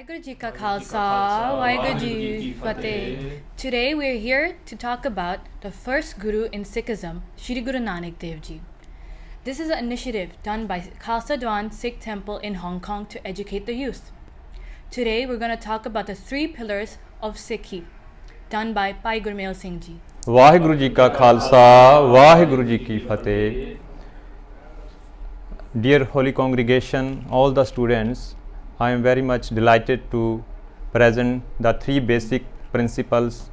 Waheguru Ji Ka Khalsa, Waheguru Ji Ki Fateh. Today we are here to talk about the first Guru in Sikhism, Shri Guru Nanak Dev Ji. This is an initiative done by Khalsa Diwan Sikh Temple in Hong Kong to educate the youth. Today we're going to talk about the three pillars of Sikhi, done by Bhai Gurmail Singh Ji. Waheguru Ji Ka Khalsa, Waheguru Ji Ki Fateh. Dear Holy Congregation, all the students, I am very much delighted to present the three basic principles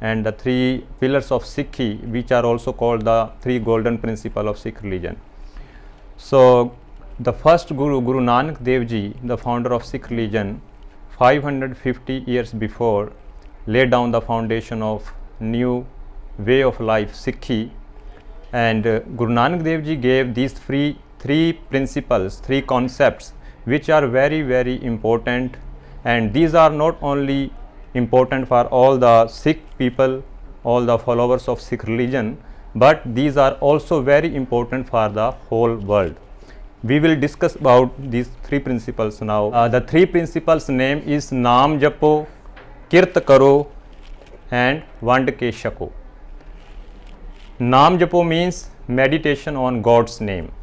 and the three pillars of Sikhi, which are also called the three golden principles of Sikh religion. So, the first Guru, Guru Nanak Dev Ji, the founder of Sikh religion, 550 years before, laid down the foundation of new way of life, Sikhi, and Guru Nanak Dev Ji gave these three principles, three concepts, which are very, very important, and these are not only important for all the Sikh people, all the followers of Sikh religion, but these are also very important for the whole world. We will discuss about these three principles now. The three principles name is Naam Japo, Kirt Karo and Vand Ke Shako. Naam Japo means meditation on God's name.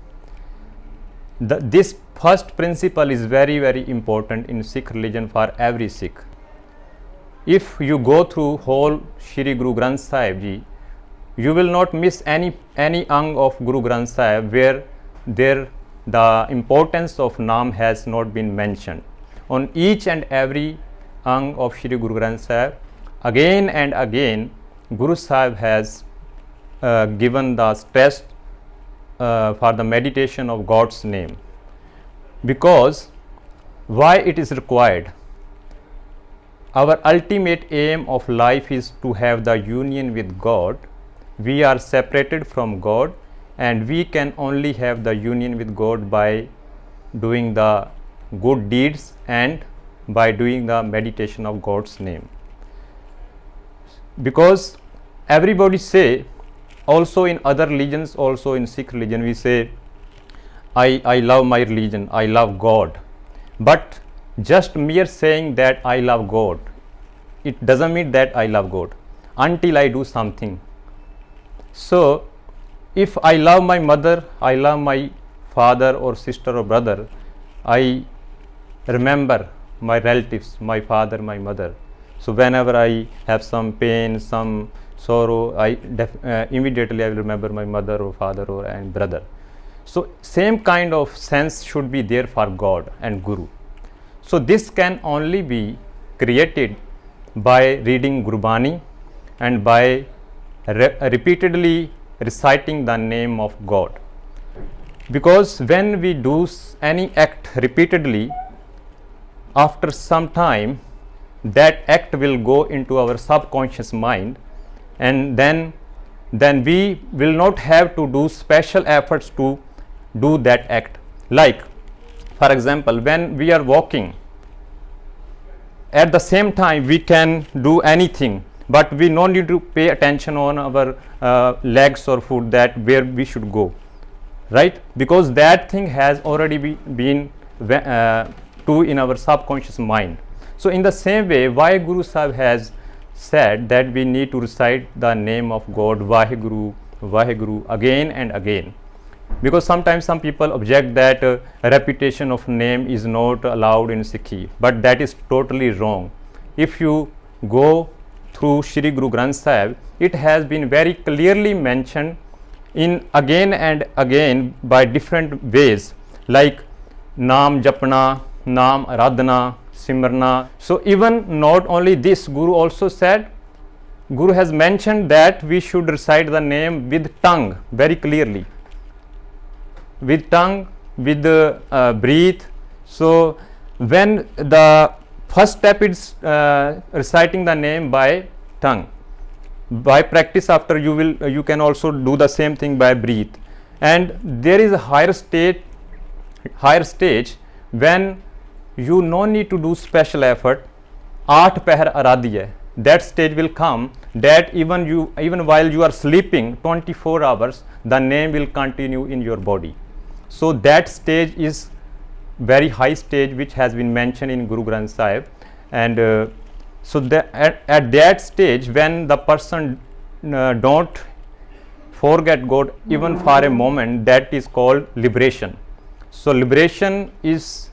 This first principle is very, very important in Sikh religion for every Sikh. If you go through whole Shri Guru Granth Sahib Ji, you will not miss any ang of Guru Granth Sahib where the importance of Naam has not been mentioned. On each and every ang of Shri Guru Granth Sahib, again and again, Guru Sahib has given the stress for the meditation of God's name. Because why it is required? Our ultimate aim of life is to have the union with God. We are separated from God, and we can only have the union with God by doing the good deeds and by doing the meditation of God's name. Because everybody say, also in other religions, also in Sikh religion, we say, I love my religion, I love God. But just mere saying that I love God, it doesn't mean that I love God until I do something. So, if I love my mother, I love my father or sister or brother, I remember my relatives, my father, my mother. So, whenever I have some pain, some sorrow, immediately I will remember my mother or father or and brother. So, same kind of sense should be there for God and Guru. So, this can only be created by reading Gurbani and by repeatedly reciting the name of God. Because when we do any act repeatedly, after some time, that act will go into our subconscious mind, and then we will not have to do special efforts to do that act. Like, for example, when we are walking, at the same time we can do anything, but we no need to pay attention on our legs or foot, that where we should go, right? Because that thing has already been to in our subconscious mind. So in the same way, why Guru Sahib has said that we need to recite the name of God, Waheguru, Waheguru, again and again. Because sometimes some people object that repetition of name is not allowed in Sikhi, but that is totally wrong. If you go through Shri Guru Granth Sahib, it has been very clearly mentioned in again and again by different ways, like Naam Japna, Naam Aradhana, Simrana. So even not only this, Guru also said, Guru has mentioned that we should recite the name with tongue very clearly. With tongue, with breath. So when the first step is reciting the name by tongue. By practice after you can also do the same thing by breath. And there is a higher stage when you no need to do special effort. Aat Pahar Aradhya, that stage will come, that even while you are sleeping 24 hours, the name will continue in your body. So that stage is very high stage which has been mentioned in Guru Granth Sahib. and so that at that stage, when the person don't forget God even for a moment, that is called liberation. So liberation is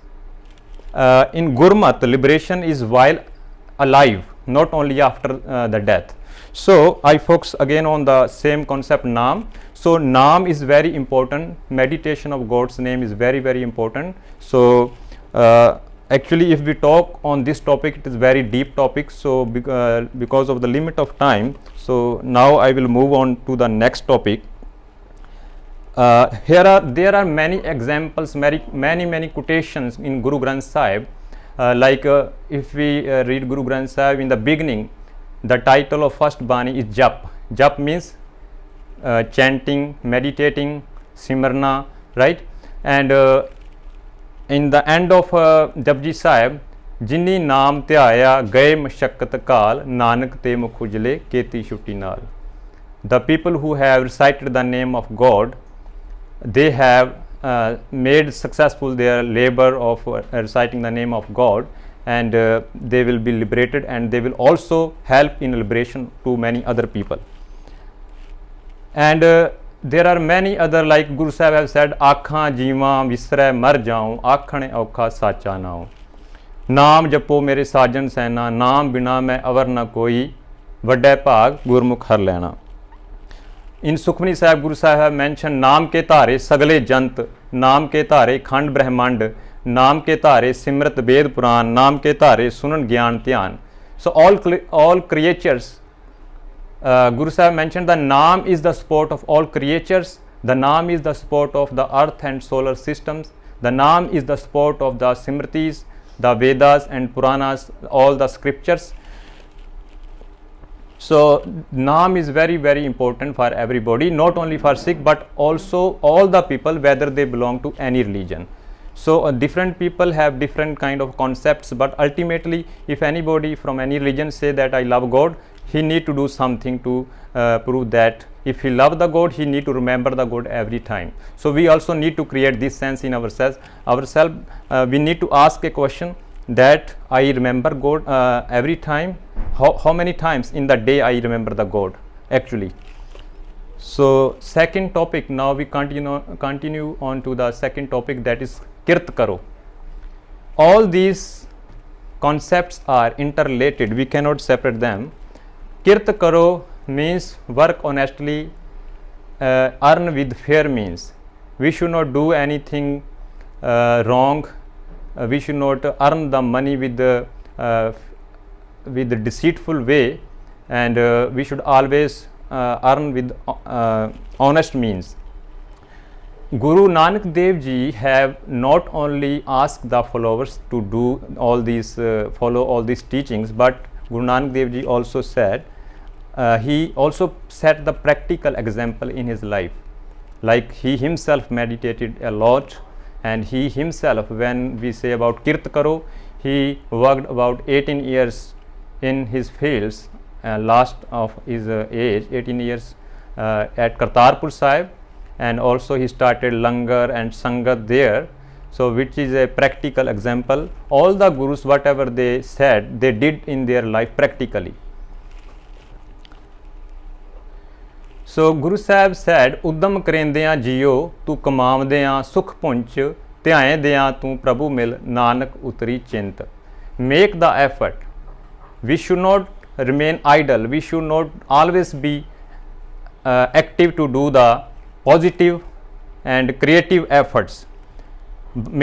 in Gurmat, liberation is while alive, not only after the death. So I focus again on the same concept, Naam. So Naam is very important. Meditation of God's name is very, very important. So actually, if we talk on this topic, it is very deep topic. So because of the limit of time, so now I will move on to the next topic. There are many examples, many quotations in Guru Granth Sahib. If we read Guru Granth Sahib, in the beginning, the title of first Bani is Jap. Jap means chanting, meditating, Simrana, right? And in the end of Japji Sahib, Jinni naam ਧਿਆਇਆ ਗਏ ਮਸ਼ੱਕਤ ਕਾਲ ਨਾਨਕ ਤੇ ਮੁਖ ਉਜਲੇ ਕੀਤੀ ਛੁੱਟੀ ਨਾਲ. The people who have recited the name of God, they have made successful their labor of reciting the name of God, and they will be liberated, and they will also help in liberation to many other people. And there are many other, like Guru Sahib have said, ਆਖਾਂ ਜੀਵਾਂ ਵਿਸਰੈ ਮਰ ਜਾਉ ਆਖਣ ਔਖਾ ਸਾਚਾ ਨਾਉ. ਨਾਮ ਜਪੋ ਮੇਰੇ ਸਾਜਨ ਸੈਨਾ ਨਾਮ ਬਿਨਾ ਮੈਂ ਅਵਰ ਨਾ ਕੋਈ ਵੱਡਾ ਭਾਗ ਗੁਰਮੁਖ ਹਰ ਲੈਣਾ. In Sukhmani Sahib, Guru Sahib have mentioned नाम के धारे सगले जंत, नाम के धारे खंड ब्रह्मांड, नाम के धारे सिमरत वेद पुराण, नाम के धारे सुनन ज्ञान ध्यान. So all creatures, Guru Sahib mentioned the Naam is the support of all creatures, the Naam is the support of the earth and solar systems, the Naam is the support of the Simritis, the Vedas and Puranas, all the scriptures. So Naam is very, very important for everybody, not only for Sikh but also all the people, whether they belong to any religion. So different people have different kind of concepts, but ultimately if anybody from any religion say that I love God, he need to do something to prove that if he love the God, he need to remember the God every time. So we also need to create this sense in ourselves. We need to ask a question that I remember God every time. How many times in the day I remember the God actually. So second topic, now we continue on to the second topic, that is Kirt Karo. All these concepts are interrelated, we cannot separate them. Kirt Karo means work honestly, earn with fair means. We should not do anything wrong. We should not earn the money with the deceitful way, and we should always earn with honest means. Guru Nanak Dev Ji have not only asked the followers to do all these follow all these teachings, but Guru Nanak Dev Ji also said, he also set the practical example in his life. Like he himself meditated a lot, and he himself, when we say about Kirt Karo, he worked about 18 years in his fields, last of his age, 18 years at Kartarpur Sahib, and also he started Langar and Sangat there. So which is a practical example. All the Gurus, whatever they said, they did in their life practically. So Guru Sahib said, Uddam karendiyan jiyo, tu kamavdiyan sukh punch, ਧਿਆਇਂਦਿਆਂ ਤੂੰ ਪ੍ਰਭੂ ਮਿਲ ਨਾਨਕ ਉਤਰੀ ਚਿੰਤ. Make the effort. We should not remain idle. We should not always be active to do the positive and creative efforts.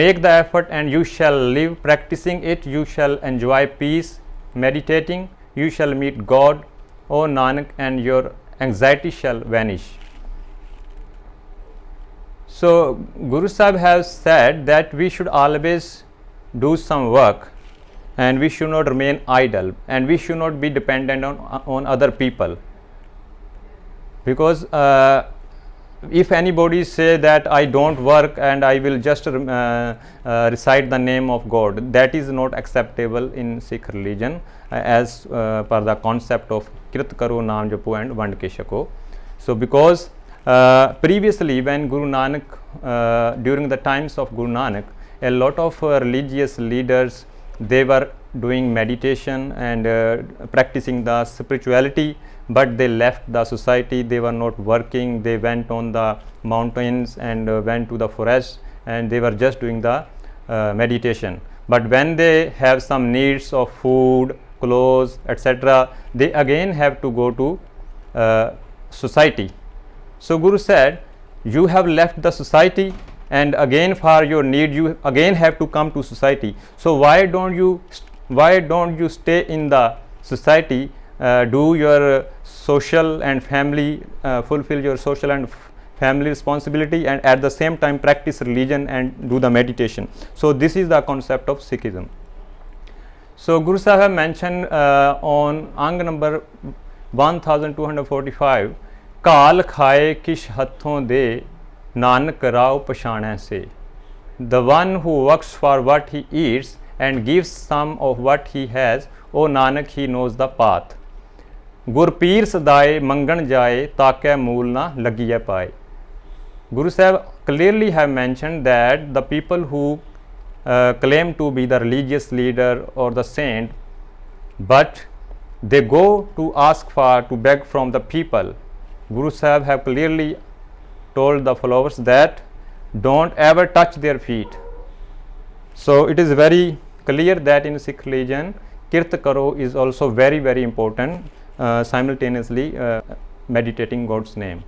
Make the effort and you shall live practicing it. You shall enjoy peace meditating. You shall meet God, O Nanak, and your anxiety shall vanish. So Guru Sahib has said that we should always do some work, and we should not remain idle, and we should not be dependent on other people. Because if anybody say that I don't work and I will just recite the name of God, that is not acceptable in Sikh religion as per the concept of Kirt Karo, Naam Japo and Vand Ke Shako. So because previously when Guru Nanak, during the times of Guru Nanak, a lot of religious leaders, they were doing meditation and practicing the spirituality, but they left the society. They were not working. They went on the mountains and went to the forest, and they were just doing the meditation. But when they have some needs of food, clothes, etc., they again have to go to society. So Guru said, you have left the society, and again for your need you again have to come to society. So why don't you stay in the society, do your social and family, fulfill your social and family responsibility, and at the same time practice religion and do the meditation. So this is the concept of Sikhism. So Guru Sahib have mentioned on Ang number 1245, काल खाए किश हथों दे नानक राव पछाणै से. The one who works for what he eats and gives some of what he has, O Nanak, he knows the path. Gurpir sadaye mangan jaye ताकै मूल ना लगिए पाए. Guru Sahib clearly have mentioned that the people who claim to be the religious leader or the saint, but they go to ask for, to beg from the people. Guru Sahib have clearly told the followers that don't ever touch their feet. So it is very clear that in Sikh religion, Kirt Karo is also very, very important, simultaneously meditating God's name.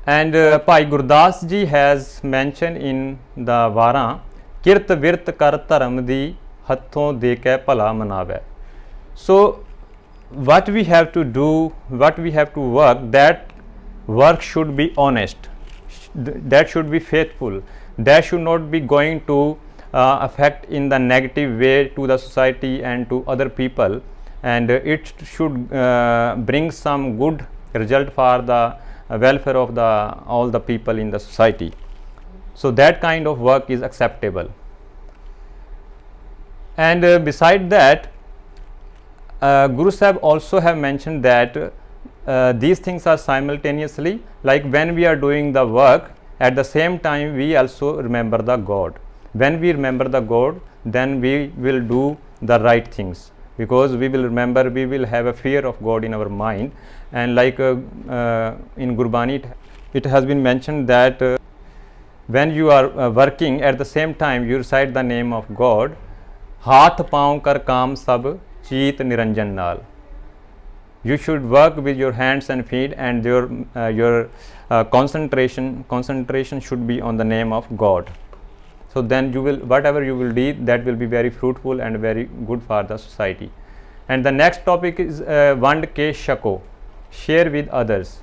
And Bhai Gurdas ji has mentioned in the Vara, Kirt Virt Kar Dharam di Hathon de ke Phala Manawe. So what we have to do, what we have to work, that work should be honest, that should be faithful, that should not be going to affect in the negative way to the society and to other people, and it should bring some good result for the welfare of all the people in the society. So that kind of work is acceptable. And beside that, Guru Sahib also have mentioned that these things are simultaneously, like when we are doing the work, at the same time we also remember the God. When we remember the God, then we will do the right things, because we will remember, we will have a fear of God in our mind. And like in Gurbani it has been mentioned that when you are working, at the same time you recite the name of God. Haath paun kar kaam sab cheet niranjan naal. You should work with your hands and feet, and your concentration should be on the name of God. So then you will, whatever you will do, that will be very fruitful and very good for the society. And the next topic is Vand ke shako, share with others.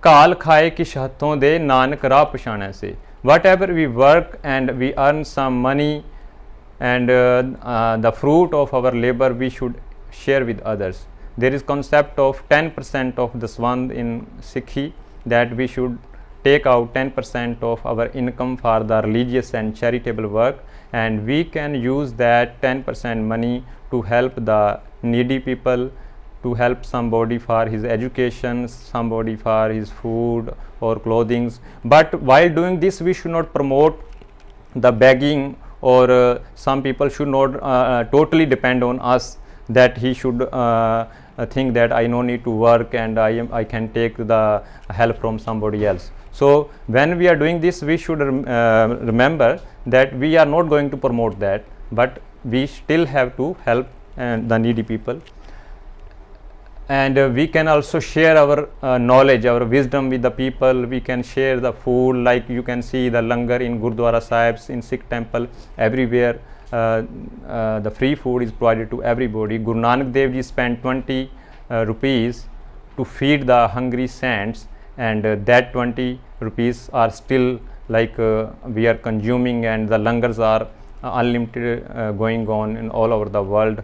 Kaal khaye kish hathon de nanak raah pachhane se. Whatever we work and we earn some money, and the fruit of our labor we should share with others. There is concept of 10% of the swand in Sikhi, that we should take out 10% of our income for the religious and charitable work, and we can use that 10% money to help the needy people, to help somebody for his education, somebody for his food or clothing. But while doing this, we should not promote the begging, or some people should not totally depend on us, that he should think that I no need to work and I can take the help from somebody else. So when we are doing this, we should remember that we are not going to promote that, but we still have to help the needy people. And we can also share our knowledge, our wisdom with the people. We can share the food, like you can see the langar in Gurdwara Sahibs, in Sikh temple, everywhere the free food is provided to everybody. Guru Nanak Dev Ji spent 20 rupees to feed the hungry saints, and that 20 rupees are still like we are consuming, and the langars are unlimited going on in all over the world.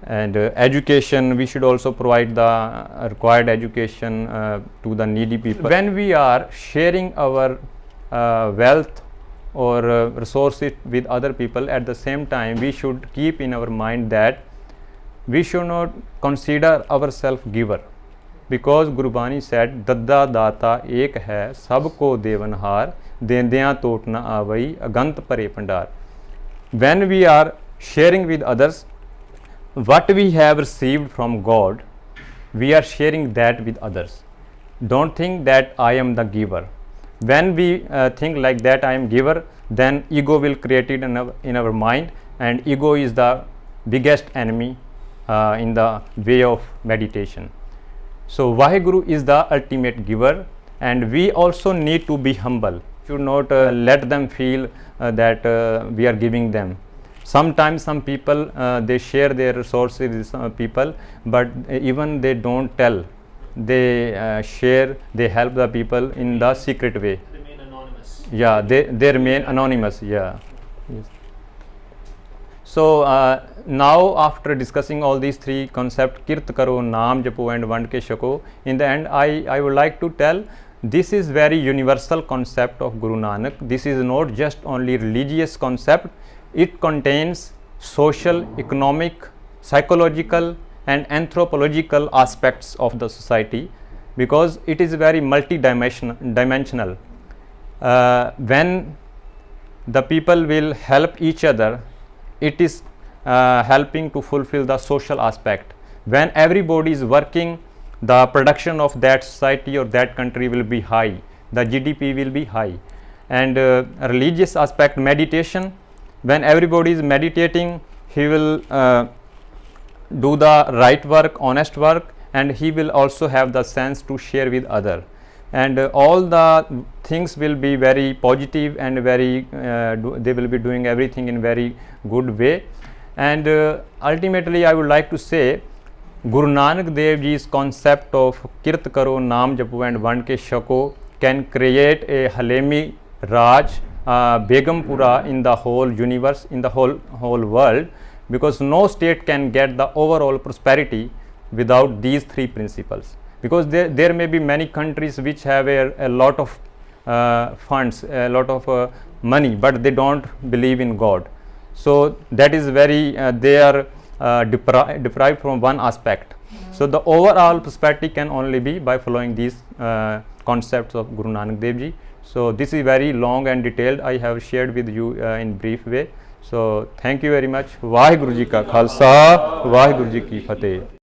And education, we should also provide the required education to the needy people. When we are sharing our wealth or resources with other people, at the same time we should keep in our mind that we should not consider ourselves giver, because Gurbani said, Dadda Data Ek hai sabko devanhar, dendiyan tot na avai agant pare pandar. When we are sharing with others. What we have received from God, we are sharing that with others. Don't think that I am the giver. When we think like that, I am giver, then ego will create it in our mind, and ego is the biggest enemy in the way of meditation. So Vaheguru is the ultimate giver, and we also need to be humble. Should not let them feel that we are giving them. Sometimes some people they share their resources with some people, but even they don't tell. They share, they help the people in the secret way. Remain anonymous. Yeah, they remain anonymous. Yeah. Yes. So now after discussing all these three concepts, kirt karo, naam japo and vand ke shako, in the end I would like to tell, this is very universal concept of Guru Nanak. This is not just only religious concept. It contains social, economic, psychological and anthropological aspects of the society, because it is very multi-dimensional. When the people will help each other, it is helping to fulfill the social aspect. When everybody is working, the production of that society or that country will be high, the GDP will be high. And religious aspect, meditation, when everybody is meditating, he will do the right work, honest work, and he will also have the sense to share with other. And all the things will be very positive and very they will be doing everything in very good way. And ultimately I would like to say, Guru Nanak Dev Ji's concept of kirt karo, naam japo and vand ke shako can create a Halemi Raj, Begumpura in the whole universe, in the whole world, because no state can get the overall prosperity without these three principles. Because there may be many countries which have a lot of funds, a lot of money, but they don't believe in God. So that is very they are deprived from one aspect. So the overall prosperity can only be by following these concepts of Guru Nanak Dev Ji. So this is very long and detailed. I have shared with you in brief way. So thank you very much. Vaheguru Ji ka Khalsa, Vaheguru Ji ki Fateh.